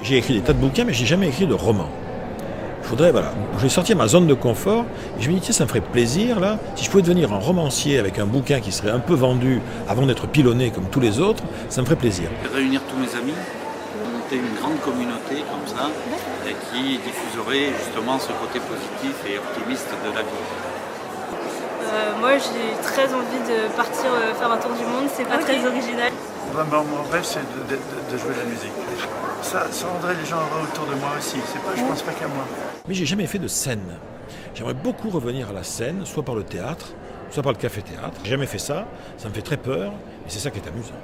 J'ai écrit des tas de bouquins, mais j'ai jamais écrit de roman. Voilà, je vais sortir de ma zone de confort et je me dis, tiens, ça me ferait plaisir, là, si je pouvais devenir un romancier avec un bouquin qui serait un peu vendu avant d'être pilonné comme tous les autres, ça me ferait plaisir. Réunir tous mes amis, monter une grande communauté comme ça, et qui diffuserait justement ce côté positif et optimiste de la vie. Moi, j'ai très envie de partir faire un tour du monde, c'est pas très original. Mon rêve, c'est de jouer de la musique. Ça rendrait les gens heureux autour de moi aussi. Je pense pas qu'à moi. Mais j'ai jamais fait de scène. J'aimerais beaucoup revenir à la scène, soit par le théâtre, soit par le café-théâtre. J'ai jamais fait ça, ça me fait très peur, mais c'est ça qui est amusant.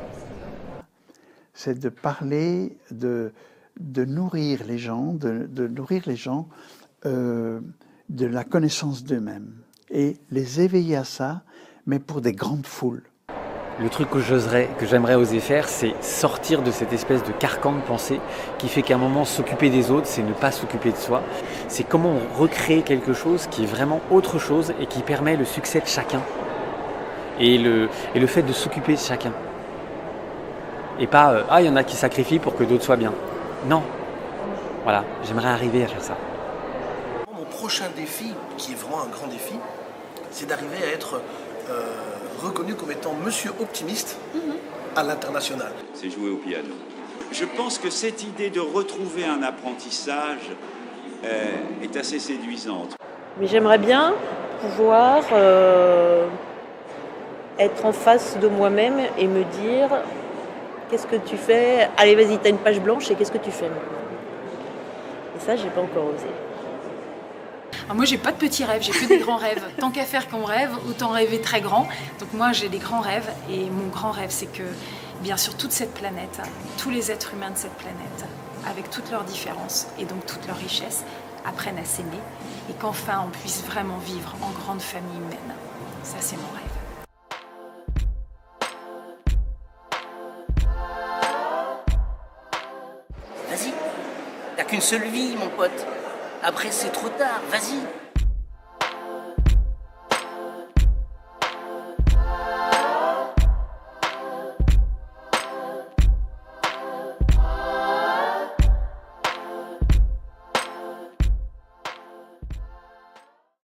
C'est de parler, de nourrir les gens, de la connaissance d'eux-mêmes et les éveiller à ça, mais pour des grandes foules. Le truc que j'aimerais oser faire, c'est sortir de cette espèce de carcan de pensée qui fait qu'à un moment, s'occuper des autres, c'est ne pas s'occuper de soi. C'est comment on recrée quelque chose qui est vraiment autre chose et qui permet le succès de chacun. Et le fait de s'occuper de chacun. Et pas, il y en a qui sacrifient pour que d'autres soient bien. Non. Voilà, j'aimerais arriver à faire ça. Mon prochain défi, qui est vraiment un grand défi, c'est d'arriver à être reconnu comme étant Monsieur Optimiste à l'international. C'est jouer au piano. Je pense que cette idée de retrouver un apprentissage est assez séduisante. Mais j'aimerais bien pouvoir être en face de moi-même et me dire qu'est-ce que tu fais ? Allez, vas-y, t'as une page blanche et qu'est-ce que tu fais maintenant ? Et ça, j'ai pas encore osé. Alors moi, j'ai pas de petits rêves, j'ai que des grands rêves. Tant qu'à faire qu'on rêve, autant rêver très grand. Donc moi, j'ai des grands rêves et mon grand rêve, c'est que, bien sûr, toute cette planète, tous les êtres humains de cette planète, avec toutes leurs différences et donc toutes leurs richesses, apprennent à s'aimer et qu'enfin, on puisse vraiment vivre en grande famille humaine. Ça, c'est mon rêve. Vas-y, t'as qu'une seule vie, mon pote. Après, c'est trop tard, vas-y.